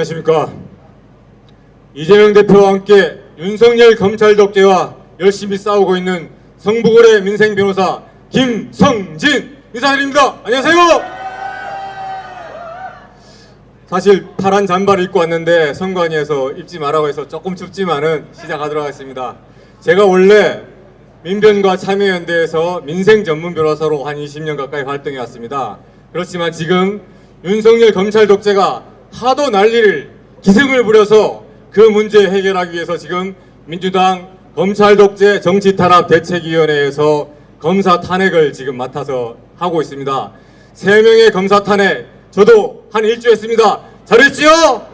안녕하십니까. 이재명 대표와 함께 윤석열 검찰 독재와 열심히 싸우고 있는 성북을의 민생 변호사 김성진 인사드립니다. 안녕하세요. 사실 파란 잠바를 입고 왔는데 선관위에서 입지 말라고 해서 조금 춥지만은 시작하도록 하겠습니다. 제가 원래 민변과 참여연대에서 민생 전문 변호사로 한 20년 가까이 활동해 왔습니다. 그렇지만 지금 윤석열 검찰 독재가 하도 난리를 기승을 부려서 그 문제 해결하기 위해서 지금 민주당 검찰 독재 정치 탄압 대책위원회에서 검사 탄핵을 지금 맡아서 하고 있습니다. 3명의 검사 탄핵 저도 한 일주 했습니다. 잘했지요?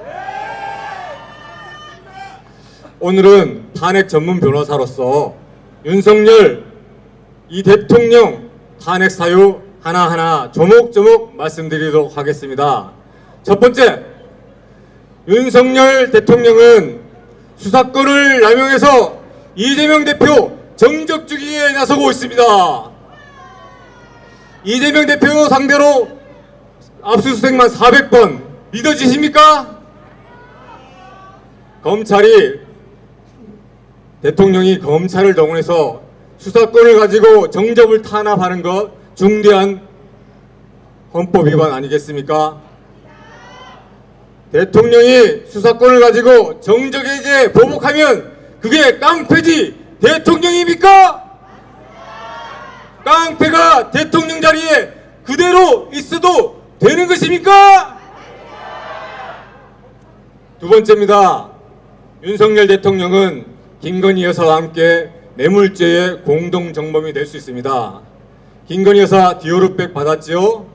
오늘은 탄핵 전문 변호사로서 윤석열 이 대통령 탄핵 사유 하나하나 조목조목 말씀드리도록 하겠습니다. 첫 번째, 윤석열 대통령은 수사권을 남용해서 이재명 대표 정적 주기에 나서고 있습니다. 이재명 대표 상대로 압수수색만 400번 믿어지십니까? 대통령이 검찰을 동원해서 수사권을 가지고 정적을 탄압하는 것 중대한 헌법 위반 아니겠습니까? 대통령이 수사권을 가지고 정적에게 보복하면 그게 깡패지 대통령입니까? 깡패가 대통령 자리에 그대로 있어도 되는 것입니까? 두 번째입니다. 윤석열 대통령은 김건희 여사와 함께 뇌물죄의 공동정범이 될 수 있습니다. 김건희 여사 디오르백 받았죠?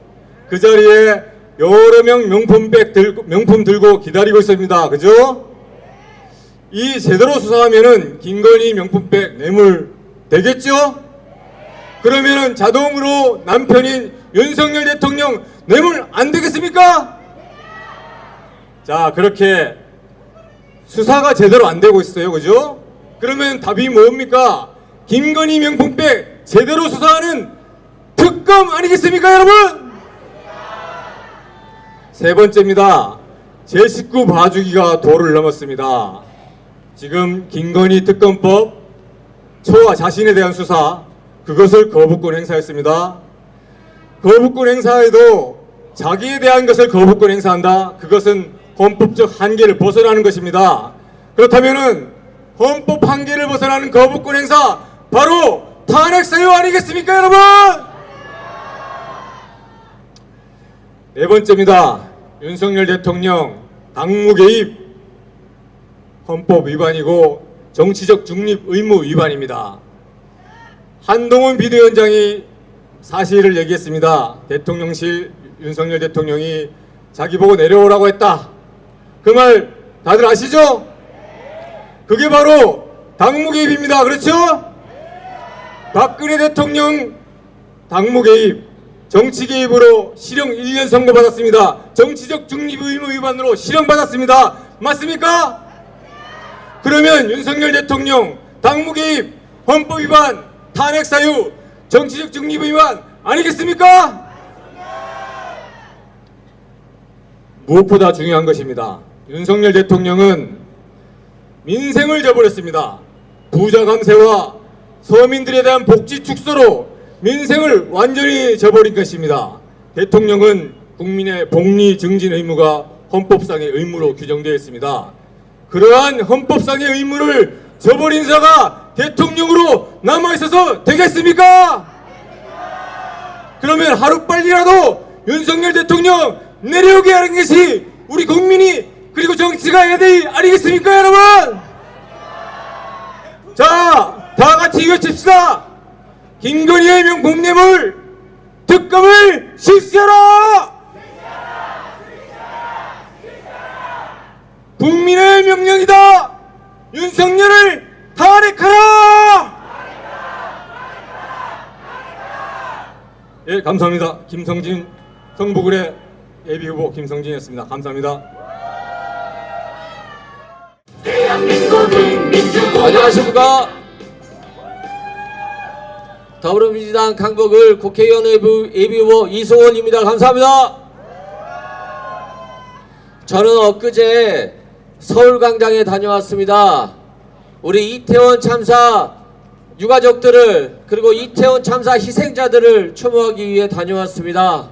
그 자리에 여러 명 명품 들고 기다리고 있습니다. 그죠? 이 제대로 수사하면은 김건희 명품백 뇌물 되겠죠? 그러면은 자동으로 남편인 윤석열 대통령 뇌물 안 되겠습니까? 자, 그렇게 수사가 제대로 안 되고 있어요. 그죠? 그러면 답이 뭡니까? 김건희 명품백 제대로 수사하는 특검 아니겠습니까, 여러분? 세 번째입니다. 제19 봐주기가 도를 넘었습니다. 지금 김건희 특검법 초와 자신에 대한 수사 그것을 거부권 행사했습니다. 거부권 행사에도 자기에 대한 것을 거부권 행사한다. 그것은 헌법적 한계를 벗어나는 것입니다. 그렇다면은 헌법 한계를 벗어나는 거부권 행사 바로 탄핵 사유 아니겠습니까, 여러분? 네 번째입니다. 윤석열 대통령 당무 개입 헌법 위반이고 정치적 중립 의무 위반입니다. 한동훈 비대위원장이 사실을 얘기했습니다. 대통령실 윤석열 대통령이 자기 보고 내려오라고 했다. 그 말 다들 아시죠? 그게 바로 당무 개입입니다. 그렇죠? 박근혜 대통령 당무 개입, 정치 개입으로 실형 1년 선고받았습니다. 정치적 중립 의무 위반으로 실형 받았습니다. 맞습니까? 그러면 윤석열 대통령 당무 개입, 헌법 위반, 탄핵 사유, 정치적 중립 위반 아니겠습니까? 무엇보다 중요한 것입니다. 윤석열 대통령은 민생을 저버렸습니다. 부자 감세와 서민들에 대한 복지 축소로 민생을 완전히 저버린 것입니다. 대통령은 국민의 복리 증진 의무가 헌법상의 의무로 규정되어 있습니다. 그러한 헌법상의 의무를 저버린 자가 대통령으로 남아있어서 되겠습니까? 그러면 하루빨리라도 윤석열 대통령 내려오게 하는 것이 우리 국민이 그리고 정치가 해야 될 일 아니겠습니까, 여러분? 자, 다 같이 외칩시다. 김건희의 명품 뇌물 특검을 실시하라! 국민의 명령이다. 윤석열을 탄핵하라! 예, 감사합니다. 김성진, 성북을의 예비후보 김성진이었습니다. 감사합니다. 안녕하십니까. 더불어민주당 강북을 국회의원 예비후보 이승원입니다. 감사합니다. 저는 엊그제 서울광장에 다녀왔습니다. 우리 이태원 참사 유가족들을 그리고 이태원 참사 희생자들을 추모하기 위해 다녀왔습니다.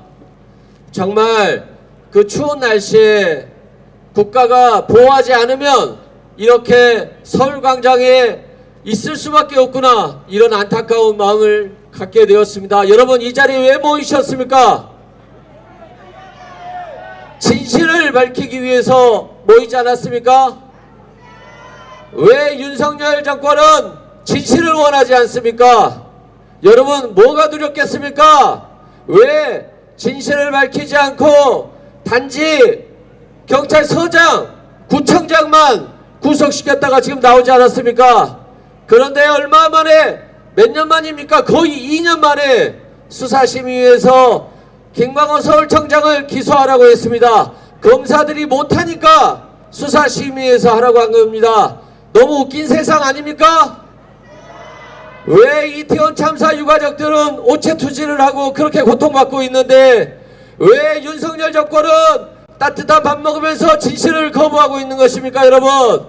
정말 그 추운 날씨에 국가가 보호하지 않으면 이렇게 서울광장에 있을 수밖에 없구나, 이런 안타까운 마음을 갖게 되었습니다. 여러분, 이 자리에 왜 모이셨습니까? 진실을 밝히기 위해서 모이지 않았습니까? 왜 윤석열 정권은 진실을 원하지 않습니까? 여러분, 뭐가 두렵겠습니까? 왜 진실을 밝히지 않고 단지 경찰서장, 구청장만 구속시켰다가 지금 나오지 않았습니까? 그런데 얼마 만에, 몇 년 만입니까? 거의 2년 만에 수사심의위에서 김광호 서울청장을 기소하라고 했습니다. 검사들이 못하니까 수사심의위에서 하라고 한 겁니다. 너무 웃긴 세상 아닙니까? 왜 이태원 참사 유가족들은 오체투지를 하고 그렇게 고통받고 있는데 왜 윤석열 정권은 따뜻한 밥 먹으면서 진실을 거부하고 있는 것입니까? 여러분,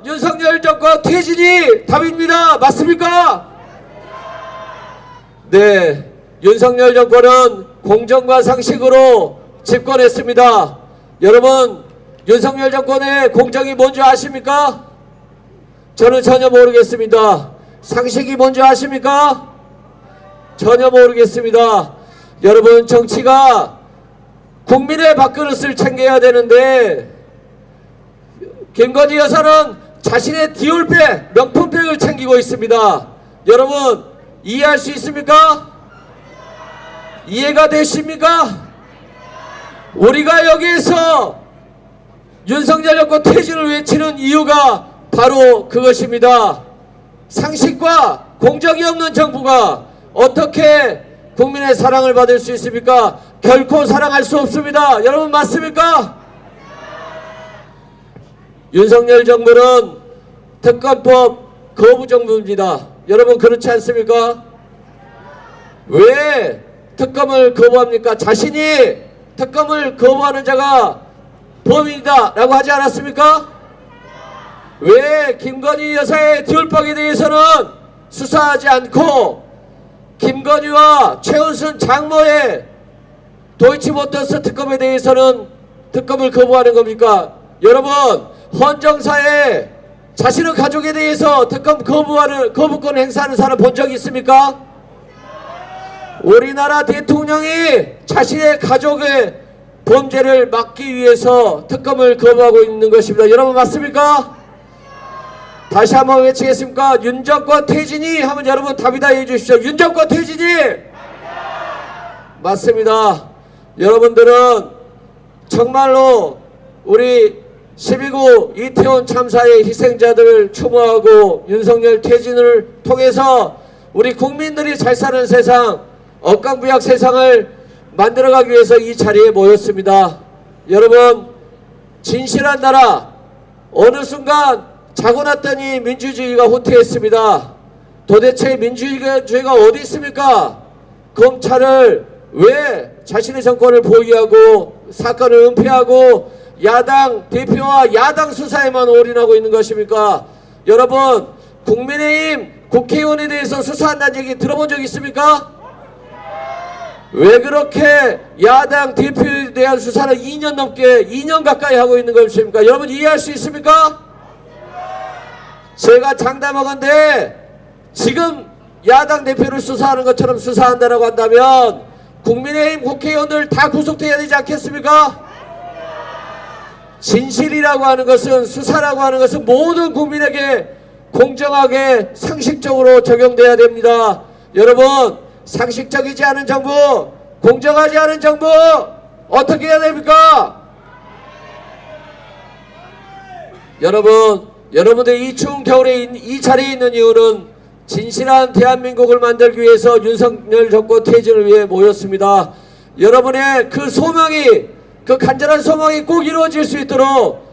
윤석열 정권 퇴진이 답입니다. 맞습니까? 네, 윤석열 정권은 공정과 상식으로 집권했습니다. 여러분, 윤석열 정권의 공정이 뭔지 아십니까? 저는 전혀 모르겠습니다. 상식이 뭔지 아십니까? 전혀 모르겠습니다. 여러분, 정치가 국민의 밥그릇을 챙겨야 되는데 김건희 여사는 자신의 디올백, 명품백을 챙기고 있습니다. 여러분, 이해할 수 있습니까? 이해가 되십니까? 우리가 여기에서 윤석열 정권 퇴진을 외치는 이유가 바로 그것입니다. 상식과 공정이 없는 정부가 어떻게 국민의 사랑을 받을 수 있습니까? 결코 사랑할 수 없습니다. 여러분, 맞습니까? 윤석열 정부는 특검법 거부 정부입니다. 여러분, 그렇지 않습니까? 왜 특검을 거부합니까? 자신이 특검을 거부하는 자가 범인이다 라고 하지 않았습니까? 왜 김건희 여사의 디올박에 대해서는 수사하지 않고 김건희와 최은순 장모의 도이치모터스 특검에 대해서는 특검을 거부하는 겁니까? 여러분, 헌정사에 자신의 가족에 대해서 특검 거부권 행사하는 사람 본 적 있습니까? 우리나라 대통령이 자신의 가족의 범죄를 막기 위해서 특검을 거부하고 있는 것입니다. 여러분, 맞습니까? 다시 한번 외치겠습니까? 윤정권 퇴진이 하면 여러분 답이다 해주십시오. 윤정권 퇴진이 맞습니다. 여러분들은 정말로 우리 12구 이태원 참사의 희생자들을 추모하고 윤석열 퇴진을 통해서 우리 국민들이 잘 사는 세상, 억강부약 세상을 만들어가기 위해서 이 자리에 모였습니다. 여러분, 진실한 나라, 어느 순간 자고 났더니 민주주의가 후퇴했습니다. 도대체 민주주의가 어디 있습니까? 검찰을 왜 자신의 정권을 보유하고 사건을 은폐하고 야당 대표와 야당 수사에만 올인하고 있는 것입니까? 여러분, 국민의힘 국회의원에 대해서 수사한다는 얘기 들어본 적 있습니까? 왜 그렇게 야당 대표에 대한 수사를 2년 넘게, 2년 가까이 하고 있는 것입니까? 여러분, 이해할 수 있습니까? 제가 장담하건대 지금 야당 대표를 수사하는 것처럼 수사한다라고 한다면 국민의힘 국회의원들 다 구속돼야 되지 않겠습니까? 진실이라고 하는 것은, 수사라고 하는 것은 모든 국민에게 공정하게 상식적으로 적용돼야 됩니다. 여러분, 상식적이지 않은 정부, 공정하지 않은 정부 어떻게 해야 됩니까? 여러분들 이 추운 겨울에 이 자리에 있는 이유는 진실한 대한민국을 만들기 위해서 윤석열 정권 퇴진을 위해 모였습니다. 여러분의 그 소망이, 그 간절한 소망이 꼭 이루어질 수 있도록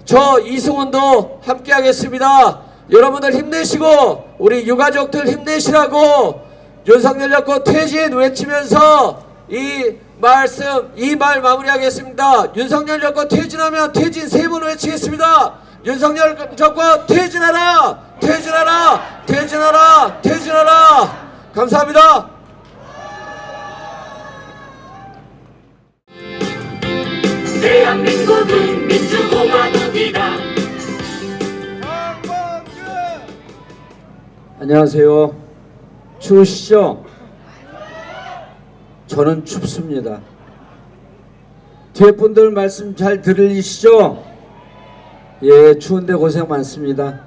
저 이승훈도 함께 하겠습니다. 여러분들 힘내시고 우리 유가족들 힘내시라고 윤석열 정권 퇴진 외치면서 이 말씀 이 말 마무리하겠습니다. 윤석열 정권 퇴진하면 퇴진 세 번 외치겠습니다. 윤석열 정권 퇴진하라, 퇴진하라, 퇴진하라, 퇴진하라. 감사합니다. 대한민국은 민주공화국이다. 안녕하세요. 추우시죠? 저는 춥습니다. 뒤에 분들 말씀 잘 들리시죠? 예, 추운데 고생 많습니다.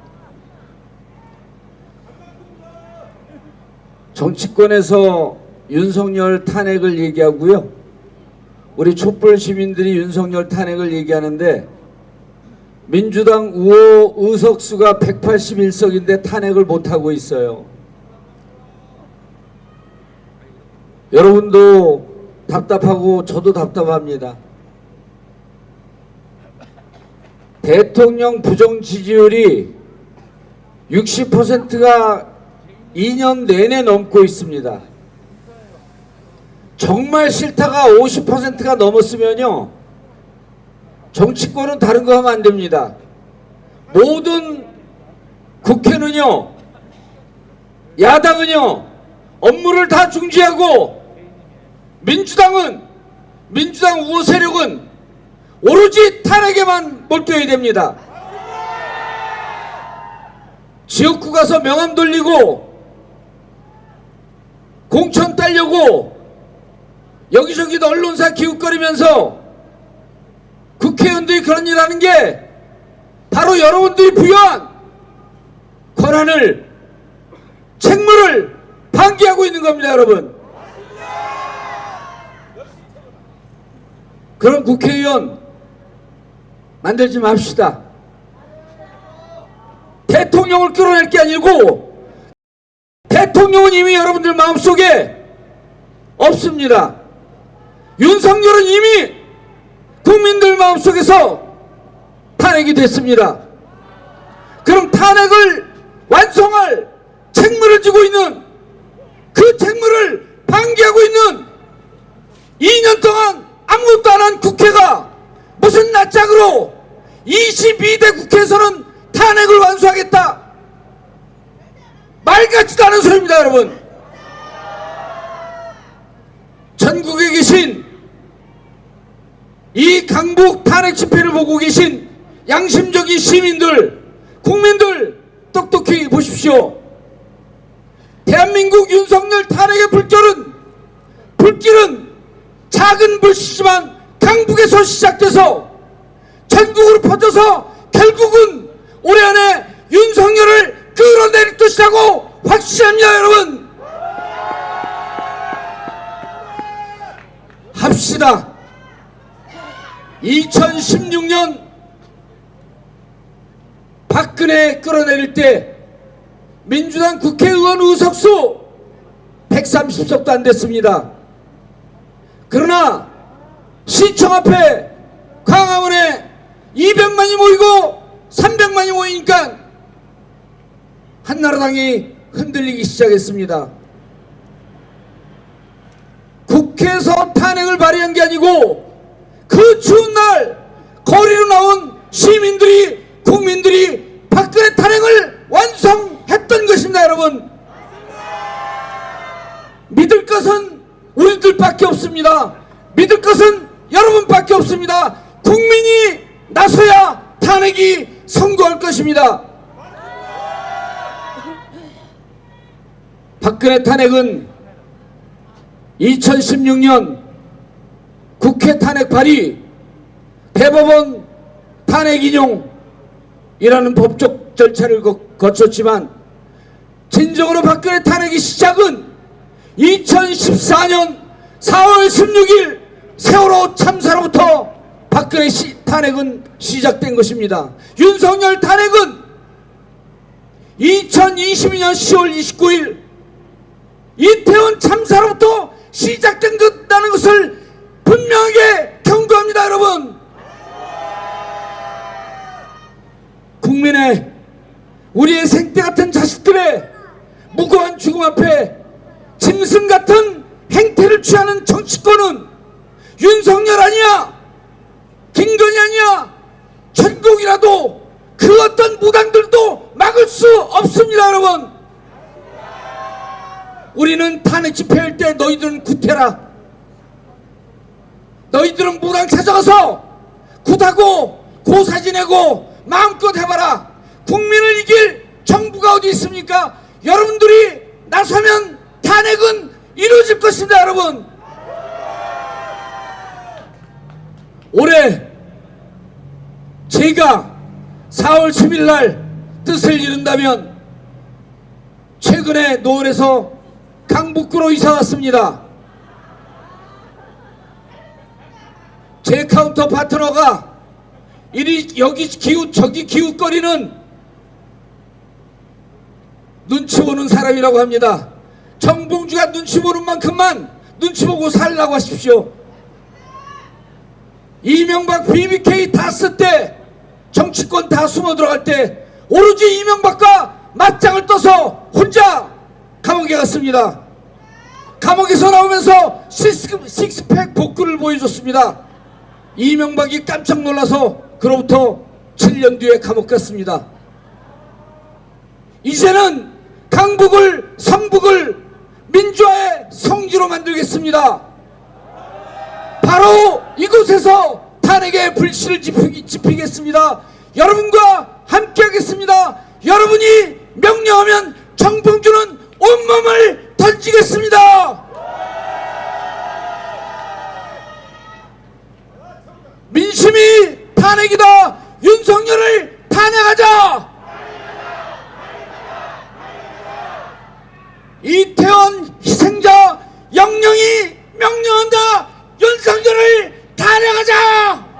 정치권에서 윤석열 탄핵을 얘기하고요. 우리 촛불 시민들이 윤석열 탄핵을 얘기하는데 민주당 우호 의석수가 181석인데 탄핵을 못하고 있어요. 여러분도 답답하고 저도 답답합니다. 대통령 부정 지지율이 60%가 2년 내내 넘고 있습니다. 정말 싫다가 50%가 넘었으면요, 정치권은 다른 거 하면 안 됩니다. 모든 국회는요, 야당은요, 업무를 다 중지하고 민주당 우호 세력은 오로지 탄핵에만 몰두해야 됩니다. 지역구 가서 명함 돌리고 공천 따려고 여기저기도 언론사 기웃거리면서 국회의원들이 그런 일 하는 게 바로 여러분들이 부여한 권한을, 책무를 방기하고 있는 겁니다, 여러분. 그런 국회의원 만들지 맙시다. 대통령을 끌어낼 게 아니고 대통령은 이미 여러분들 마음속에 없습니다. 윤석열은 이미 국민들 마음속에서 탄핵이 됐습니다. 그럼 탄핵을 완성할 책무를 지고 있는, 그 책무를 방기하고 있는 2년 동안 아무것도 안 한 국회가 무슨 낯짝으로 22대 국회에서는 탄핵을 완수하겠다, 말 같지도 않은 소리입니다, 여러분. 전국에 계신 이 강북 탄핵 집회를 보고 계신 양심적인 시민들, 국민들 똑똑히 보십시오. 대한민국 윤석열 탄핵의 불길은 작은 불씨지만 강북에서 시작돼서 전국으로 퍼져서 결국은 올해 안에 윤석열을 끌어내릴 것이라고 확신합니다, 여러분. 합시다. 2016년 박근혜 끌어내릴 때 민주당 국회의원 의석수 130석도 안 됐습니다. 그러나 시청 앞에 광화문에 200만이 모이고 300만이 모이니까 한나라당이 흔들리기 시작했습니다. 국회에서 탄핵을 발의한 게 아니고 그 추운 날 거리로 나온 시민들이, 국민들이 박근혜 탄핵을 완성했던 것입니다, 여러분. 믿을 것은 우리들밖에 없습니다. 믿을 것은 여러분밖에 없습니다. 국민이 나서야 탄핵이 성공할 것입니다. 박근혜 탄핵은 2016년 국회 탄핵 발의, 대법원 탄핵 인용이라는 법적 절차를 거쳤지만 진정으로 박근혜 탄핵의 시작은 2014년 4월 16일 세월호 참사로부터 박근혜 탄핵은 시작된 것입니다. 윤석열 탄핵은 2022년 10월 29일 이태원 참사로부터 시작된 것이라는 것을 분명하게 경고합니다, 여러분. 국민의, 우리의 생태 같은 자식들의 무고한 죽음 앞에 짐승 같은 행태를 취하는 정치권은 윤석열 아니야, 김건희 아니야, 천공이라도 그 어떤 무당들도 막을 수 없습니다. 여러분, 우리는 탄핵 집회할 때 너희들은 구태라, 너희들은 무당 찾아가서 굿하고 고사 지내고 마음껏 해봐라. 국민을 이길 정부가 어디 있습니까? 여러분들이 나서면 탄핵은 이루어질 것입니다. 여러분, 올해 제가 4월 10일 날 뜻을 이룬다면 최근에 노원에서 강북구로 이사 왔습니다. 제 카운터 파트너가 이리 여기 기웃 저기 기웃거리는 눈치 보는 사람이라고 합니다. 정봉주가 눈치 보는 만큼만 눈치 보고 살라고 하십시오. 이명박 BBK 다 쓸 때, 정치권 다 숨어 들어갈 때 오로지 이명박과 맞짱을 떠서 혼자 감옥에 갔습니다. 감옥에서 나오면서 식스팩 복근을 보여줬습니다. 이명박이 깜짝 놀라서 그로부터 7년 뒤에 감옥 갔습니다. 이제는 강북을, 성북을 민주화의 성지로 만들겠습니다. 바로 이곳에서 탄핵의 불씨를 지피겠습니다. 여러분과 함께하겠습니다. 여러분이 명령하면 정봉주는 온몸을 던지겠습니다. 민심이 탄핵이다. 윤석열을 탄핵하자. 이태원 희생자 영령이 명령한다. 윤석열을 탄핵하자.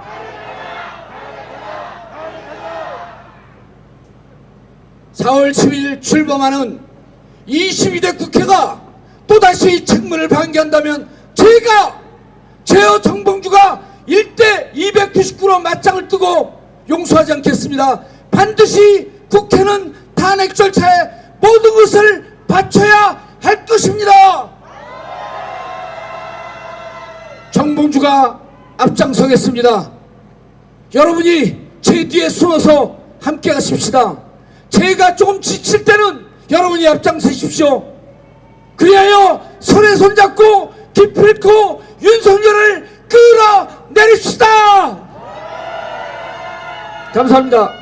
(4월 10일) 출범하는 22대 국회가 또다시 책무를 방기한다면 제어 정봉주가 1대 299로 맞짱을 뜨고 용서하지 않겠습니다. 반드시 국회는 탄핵 절차에 모든 것을 바쳐야 할 것입니다. 정봉주가 앞장서겠습니다. 여러분이 제 뒤에 숨어서 함께 가십시다. 제가 조금 지칠 때는 여러분이 앞장서십시오. 그리하여 손에 손잡고 기필코 윤석열을 끌어내립시다. 감사합니다.